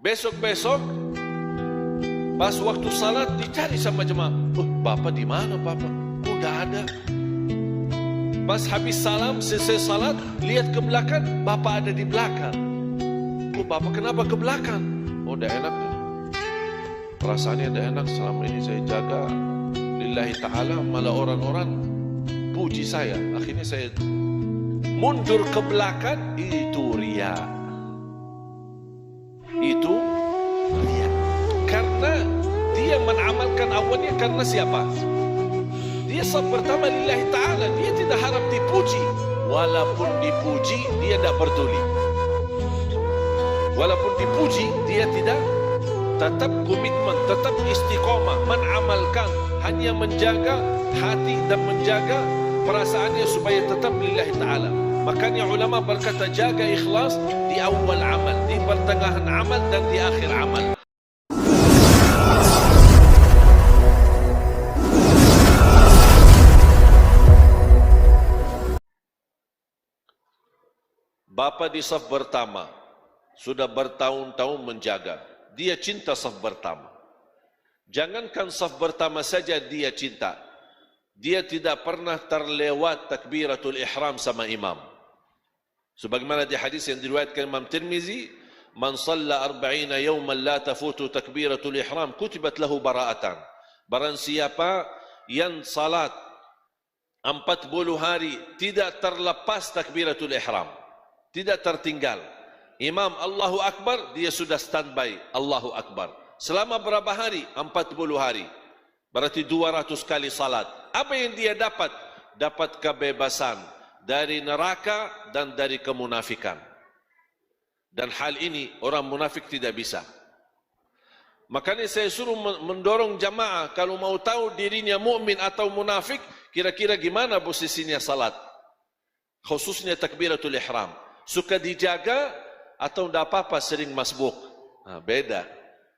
Besok-besok pas waktu salat dicari sama jemaah. Oh, Bapak di mana Bapak? Oh, tidak ada. Pas habis salam, selesai salat, lihat ke belakang, Bapak ada di belakang. Oh, Bapak kenapa ke belakang? Oh, tidak enak. Perasaannya tidak enak. Selama ini saya jaga lillahi ta'ala, malah orang-orang puji saya. Akhirnya saya mundur ke belakang. Itu riya. Itu riya. Karena dia menamalkan awalnya karena siapa? Dia saf pertama lillahi ta'ala. Dia tidak harap dipuji. Walaupun dipuji, dia tidak peduli. Walaupun dipuji, dia tidak. Tetap komitmen, tetap istiqomah, menamalkan, hanya menjaga hati dan menjaga perasaannya supaya tetap lillahi ta'ala. Makanya ulama berkata jaga ikhlas di awal amal, di pertengahan amal dan di akhir amal. Bapa di saf pertama sudah bertahun-tahun menjaga. Dia cinta saf pertama. Jangankan saf pertama saja dia cinta. Dia tidak pernah terlewat takbiratul ihram sama imam. Sebagaimana di hadis yang diriwayatkan Imam Tirmizi, "Man shalla 40 yawman la tafutu takbiratul ihram, kutibat lahu bara'atan." Barang siapa yang salat 40 hari tidak terlepas takbiratul ihram, tidak tertinggal. Imam Allahu Akbar, dia sudah standby Allahu Akbar. Selama berapa hari? 40 hari. Berarti 200 kali salat. Apa yang dia dapat? Dapat kebebasan dari neraka dan dari kemunafikan. Dan hal ini orang munafik tidak bisa. Makanya saya suruh mendorong jamaah, kalau mau tahu dirinya mukmin atau munafik, kira-kira gimana posisinya salat. Khususnya takbiratul ihram. Suka dijaga atau tidak apa-apa sering masbuk? Nah, beda.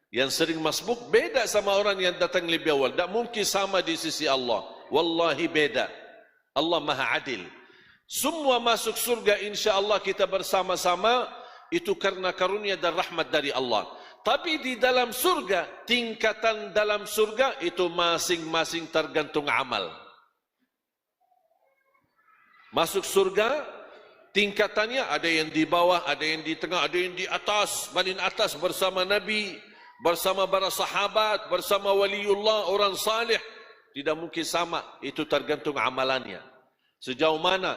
Yang sering masbuk beda sama orang yang datang lebih awal. Tak mungkin sama di sisi Allah. Wallahi beda. Allah maha adil. Semua masuk surga insya Allah kita bersama-sama. Itu karena karunia dan rahmat dari Allah. Tapi di dalam surga, tingkatan dalam surga itu masing-masing tergantung amal. Masuk surga, tingkatannya ada yang di bawah, ada yang di tengah, ada yang di atas, paling atas bersama Nabi, bersama para sahabat, bersama waliullah, orang salih. Tidak mungkin sama, itu tergantung amalannya. Sejauh mana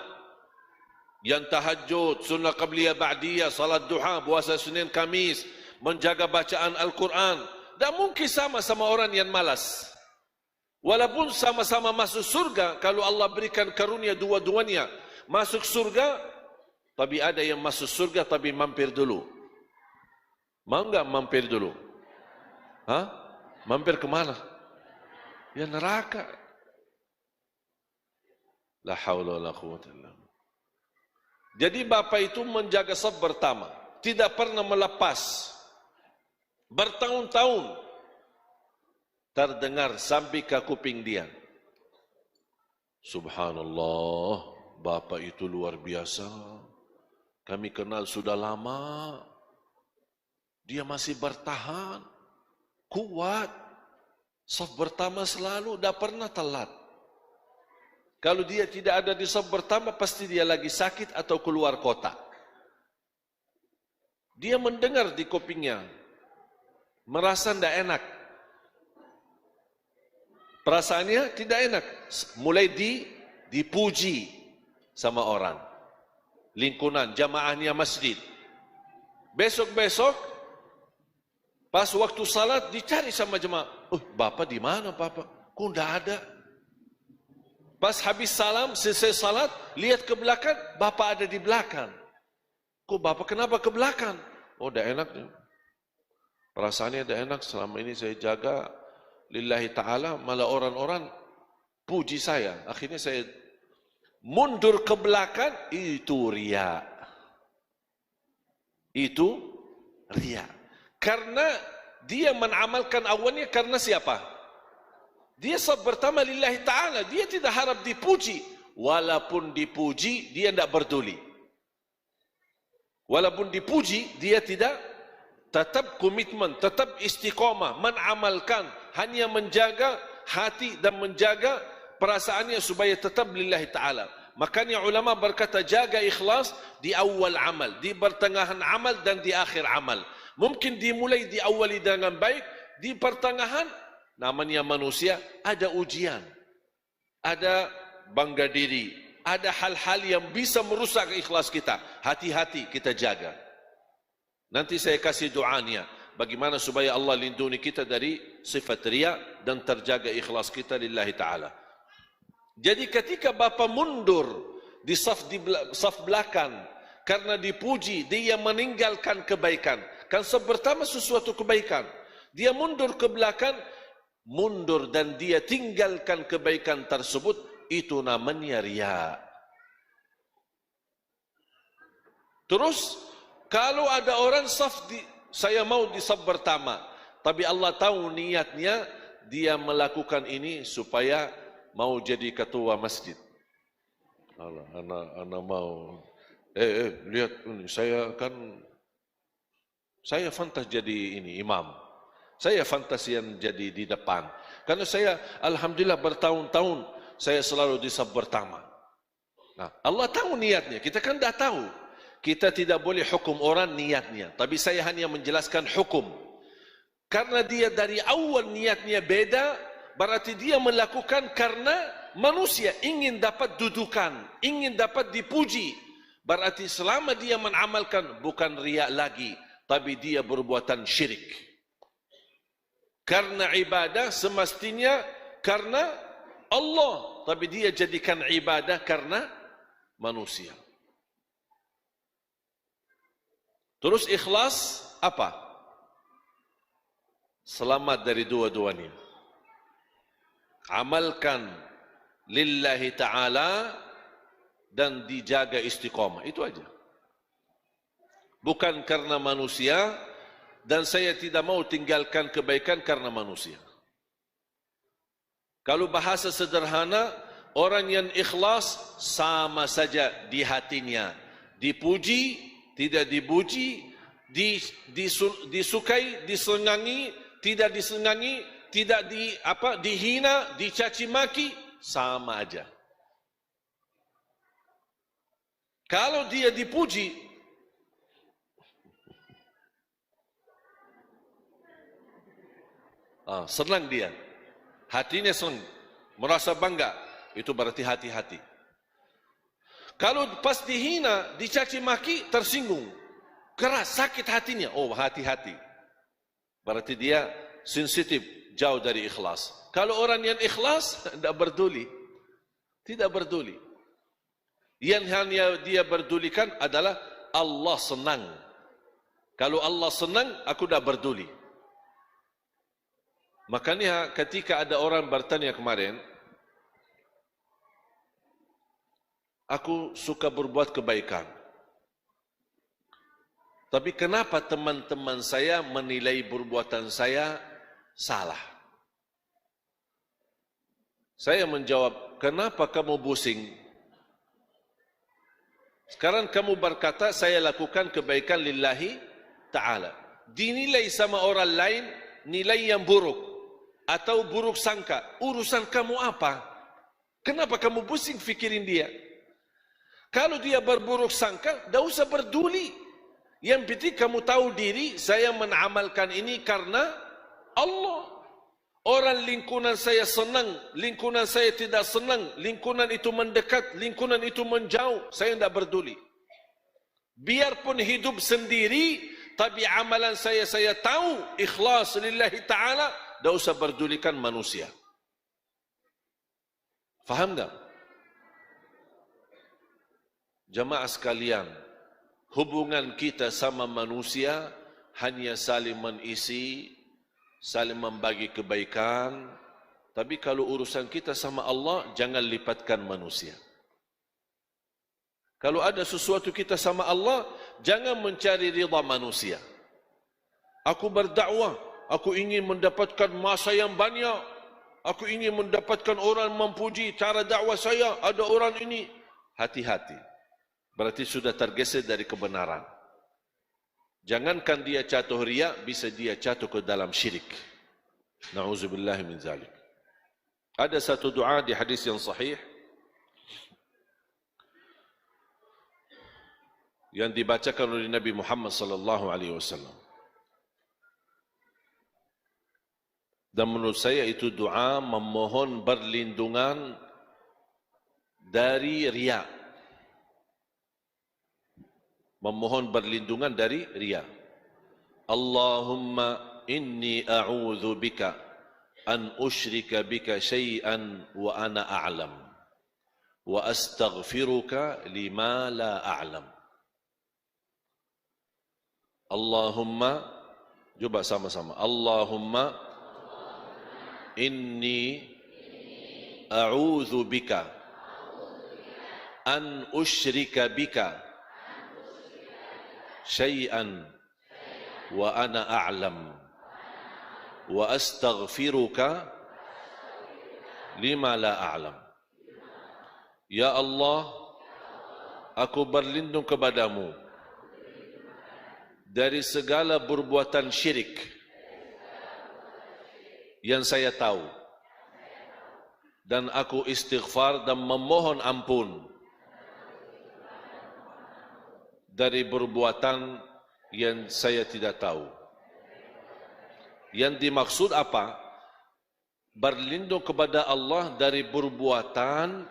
yang tahajud, sunnah qabliyah ba'diyah, salat duha, puasa Senin Kamis, menjaga bacaan Al-Quran, tidak mungkin sama orang yang malas. Walaupun sama-sama masuk surga, kalau Allah berikan karunia dua-duanya masuk surga, tapi ada yang masuk surga tapi mampir dulu. Mau enggak mampir dulu? Hah? Mampir kemana? Ya neraka. La haula wala quwwata illa billah. Jadi Bapak itu menjaga saf pertama, tidak pernah melepas. Bertahun-tahun terdengar sampai ke kuping dia. Subhanallah, Bapak itu luar biasa. Kami kenal sudah lama. Dia masih bertahan. Kuat. Saf pertama selalu, tidak pernah telat. Kalau dia tidak ada di saf pertama, pasti dia lagi sakit atau keluar kota. Dia mendengar di kupingnya. Merasa tidak enak. Perasaannya tidak enak. Mulai dipuji sama orang. Lingkungan, jamaahnya masjid. Besok-besok, pas waktu salat, dicari sama jemaah. Oh, Bapak di mana Bapak? Kok tidak ada? Pas habis salam, selesai salat, lihat ke belakang, Bapak ada di belakang. Kok Bapak kenapa ke belakang? Oh, tidak enak. Perasaannya tidak enak. Selama ini saya jaga lillahi ta'ala, malah orang-orang puji saya. Akhirnya saya mundur ke belakang. Itu riya. Itu riya. Karena dia menamalkan awalnya karena siapa? Dia saf pertama lillahi ta'ala. Dia tidak harap dipuji. Walaupun dipuji, dia tidak peduli. Walaupun dipuji, dia tidak tetap komitmen, tetap istiqamah, menamalkan, hanya menjaga hati dan menjaga perasaannya supaya tetap lillahi ta'ala. Makanya ulama berkata jaga ikhlas di awal amal, di pertengahan amal dan di akhir amal. Mungkin dimulai diawali dengan baik, di pertengahan namanya manusia ada ujian, ada bangga diri, ada hal-hal yang bisa merusak ikhlas kita. Hati-hati kita jaga. Nanti saya kasih doanya bagaimana supaya Allah lindungi kita dari sifat riya dan terjaga ikhlas kita lillahi ta'ala. Jadi ketika bapa mundur di saf belakang karena dipuji, dia meninggalkan kebaikan. Kan saf pertama sesuatu kebaikan. Dia mundur ke belakang, mundur dan dia tinggalkan kebaikan tersebut, itu namanya riya. Terus kalau ada orang saya mau di saf pertama, tapi Allah tahu niatnya dia melakukan ini supaya mau jadi ketua masjid. Anak mau. Lihat ini, saya fantas jadi ini imam. Saya fantas yang jadi di depan. Karena saya alhamdulillah bertahun-tahun saya selalu di saf pertama. Nah, Allah tahu niatnya. Kita kan dah tahu. Kita tidak boleh hukum orang niatnya. Tapi saya hanya menjelaskan hukum. Karena dia dari awal niatnya beda, berarti dia melakukan karena manusia ingin dapat dudukan, ingin dapat dipuji. Berarti selama dia mengamalkan bukan riya lagi, tapi dia berbuatan syirik. Karena ibadah semestinya karena Allah, tapi dia jadikan ibadah karena manusia. Terus ikhlas apa? Selamat dari dua-duanya. Amalkan lillahi ta'ala dan dijaga istiqamah. Itu aja. Bukan karena manusia, dan saya tidak mau tinggalkan kebaikan karena manusia. Kalau bahasa sederhana, orang yang ikhlas sama saja di hatinya. Dipuji, tidak dipuji, disukai, disenangi, tidak disenangi, tidak dihina, dicaci maki, sama aja. Kalau dia dipuji, senang dia, hatinya senang, merasa bangga, itu berarti hati-hati. Kalau pas dihina, dicaci maki, tersinggung, keras, sakit hatinya, oh hati-hati. Berarti dia sensitif, jauh dari ikhlas. Kalau orang yang ikhlas, tidak peduli. Tidak peduli. Yang hanya dia pedulikan adalah Allah senang. Kalau Allah senang, aku tidak peduli. Makanya ketika ada orang bertanya kemarin, aku suka berbuat kebaikan. Tapi kenapa teman-teman saya menilai perbuatan saya salah? Saya menjawab, kenapa kamu pusing? Sekarang kamu berkata, saya lakukan kebaikan lillahi ta'ala. Dinilai sama orang lain, nilai yang buruk. Atau buruk sangka. Urusan kamu apa? Kenapa kamu pusing fikirin dia? Kalau dia berburuk sangka, tidak usah peduli. Yang penting kamu tahu diri, saya menamalkan ini karena Allah. Orang lingkungan saya senang, lingkungan saya tidak senang, lingkungan itu mendekat, lingkungan itu menjauh, saya tidak peduli. Biarpun hidup sendiri, tapi amalan saya tahu, ikhlas lillahi ta'ala, tidak usah pedulikan manusia. Faham tak? Jamaah sekalian, hubungan kita sama manusia hanya saling mengisi, saling membagi kebaikan. Tapi kalau urusan kita sama Allah, jangan lipatkan manusia. Kalau ada sesuatu kita sama Allah, jangan mencari ridha manusia. Aku berdakwah, aku ingin mendapatkan masa yang banyak. Aku ingin mendapatkan orang memuji cara dakwah saya. Ada orang ini. Hati-hati. Berarti sudah tergeser dari kebenaran. Jangankan dia jatuh riya, bisa dia jatuh ke dalam syirik. Na'udzubillah min zalik. Ada satu doa di hadis yang sahih yang dibacakan oleh Nabi Muhammad sallallahu alaihi wasallam. Dan menurut saya itu doa memohon berlindungan dari riya. Memohon berlindungan dari riya. Allahumma inni a'udzu bika an usyrika bika syai'an wa ana a'lam wa astaghfiruka lima la a'lam. Allahumma, coba sama-sama. Allahumma inni a'udzu bika an usyrika bika syai'an wa ana a'lam wa astaghfiruka lima la a'lam. Ya Allah, aku berlindung kepadamu dari segala perbuatan syirik yang saya tahu, dan aku istighfar dan memohon ampun dari perbuatan yang saya tidak tahu. Yang dimaksud apa? Berlindung kepada Allah dari perbuatan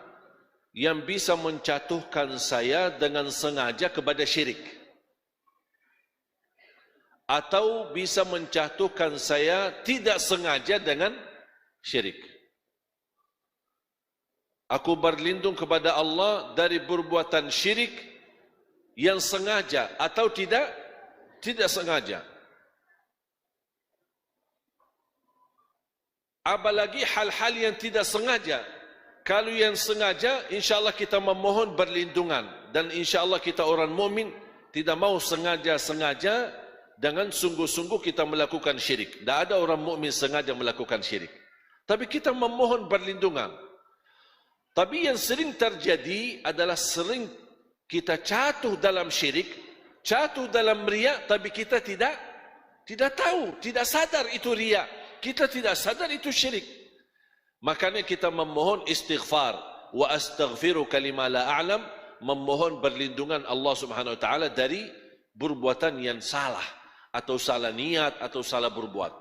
yang bisa menjatuhkan saya dengan sengaja kepada syirik, atau bisa menjatuhkan saya tidak sengaja dengan syirik. Aku berlindung kepada Allah dari perbuatan syirik yang sengaja atau tidak sengaja. Apalagi hal-hal yang tidak sengaja. Kalau yang sengaja, insya-Allah kita memohon berlindungan, dan insya-Allah kita orang mukmin tidak mau sengaja-sengaja dengan sungguh-sungguh kita melakukan syirik. Tidak ada orang mukmin sengaja melakukan syirik. Tapi kita memohon perlindungan. Tapi yang sering terjadi adalah sering kita jatuh dalam syirik, jatuh dalam riya, tapi kita tidak tahu, tidak sadar itu riya. Kita tidak sadar itu syirik. Makanya kita memohon istighfar. Wa astaghfiruka lima la a'lam. Memohon perlindungan Allah Subhanahu wa taala dari perbuatan yang salah, atau salah niat, atau salah berbuat.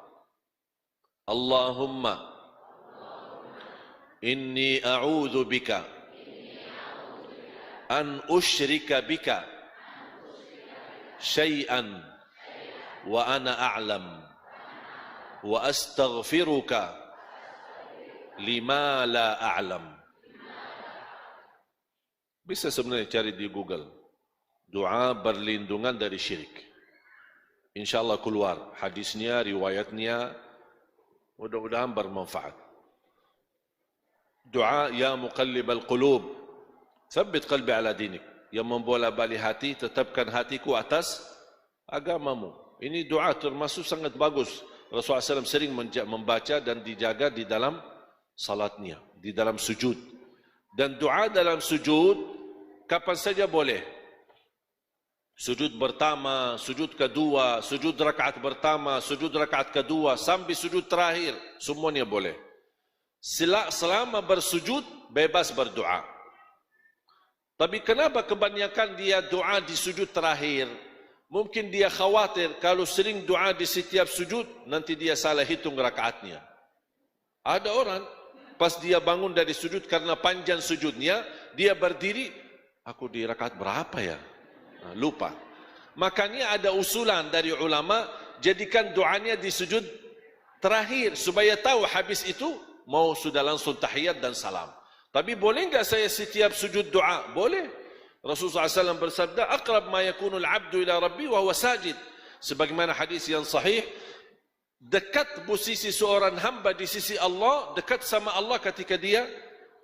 Allahumma inni a'udzu bika an usyrika bika syai'an wa ana a'lam wa astaghfiruka lima la a'lam. Bisa sebenarnya cari di Google doa berlindungan dari syirik. InsyaAllah keluar hadisnya, riwayatnya, mudah-mudahan bermanfaat. Doa ya muqallibal qulub, tsabbit qalbi ala dinik. Yang membola-balik hati, tetapkan hatiku atas agamamu. Ini doa termasuk sangat bagus. Rasulullah SAW sering membaca dan dijaga di dalam salatnya, di dalam sujud. Dan doa dalam sujud kapan saja boleh. Sujud pertama, sujud kedua, sujud rakaat pertama, sujud rakaat kedua, sampai sujud terakhir, semuanya boleh. Selama bersujud, bebas berdoa. Tapi kenapa kebanyakan dia doa di sujud terakhir? Mungkin dia khawatir kalau sering doa di setiap sujud, nanti dia salah hitung rakaatnya. Ada orang, pas dia bangun dari sujud karena panjang sujudnya, dia berdiri, aku di rakaat berapa ya? Lupa. Makanya ada usulan dari ulama, jadikan doanya di sujud terakhir supaya tahu habis itu mau sudah langsung tahiyat dan salam. Tapi boleh enggak saya setiap sujud doa? Boleh. Rasulullah SAW bersabda, aqrab ma yakunul abdu ila rabbi wa huwa sajid. Sebagaimana hadis yang sahih, dekat posisi seorang hamba di sisi Allah, dekat sama Allah ketika dia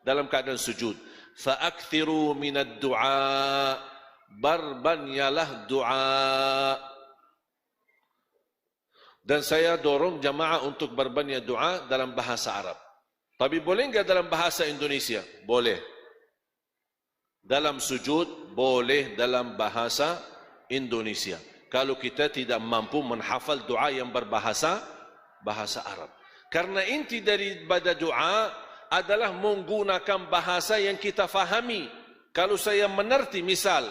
dalam keadaan sujud. Fa akthiru minad du'a, berbanyalah doa. Dan saya dorong jamaah untuk berbanyak doa dalam bahasa Arab. Tapi boleh enggak dalam bahasa Indonesia? Boleh. Dalam sujud boleh dalam bahasa Indonesia. kalau kita tidak mampu menghafal doa yang berbahasa Arab. Karena inti daripada doa adalah menggunakan bahasa yang kita fahami. Kalau saya mengerti, misal,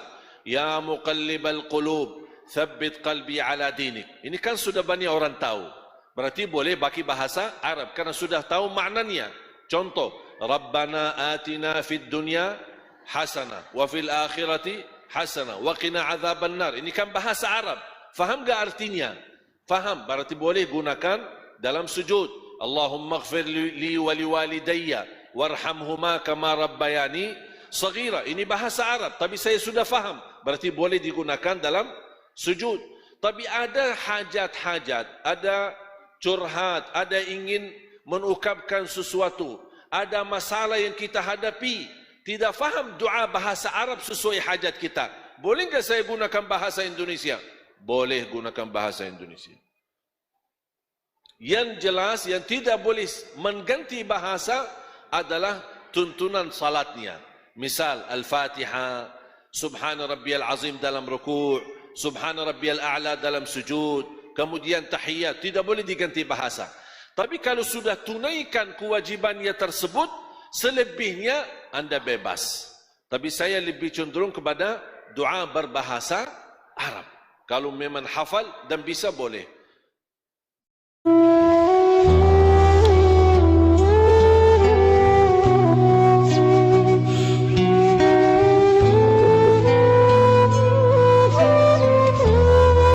ya muqallibal qulub, thabbit qalbi ala dinik. Ini kan sudah banyak orang tahu. Berarti boleh pakai bahasa Arab karena sudah tahu maknanya. Contoh, Rabbana atina fid dunya hasanah wa fil akhirati hasanah wa qina adzaban nar. Ini kan bahasa Arab. Faham enggak artinya? Faham, berarti boleh gunakan dalam sujud. Allahumma ighfir li wa liwalidayya warhamhuma kama rabbayani saghira. Ini bahasa Arab, tapi saya sudah faham. Berarti boleh digunakan dalam sujud. Tapi ada hajat-hajat, ada curhat, ada ingin mengungkapkan sesuatu, ada masalah yang kita hadapi, tidak faham doa bahasa Arab sesuai hajat kita. Boleh enggak saya gunakan bahasa Indonesia? Boleh gunakan bahasa Indonesia. Yang jelas, yang tidak boleh mengganti bahasa adalah tuntunan salatnya. Misal Al-Fatihah, Subhana Rabbiyal Azim dalam ruku', Subhana Rabbiyal A'la dalam sujud, kemudian tahiyat, tidak boleh diganti bahasa. Tapi kalau sudah tunaikan kewajibannya tersebut, selebihnya anda bebas. Tapi saya lebih cenderung kepada doa berbahasa Arab. Kalau memang hafal dan bisa, boleh.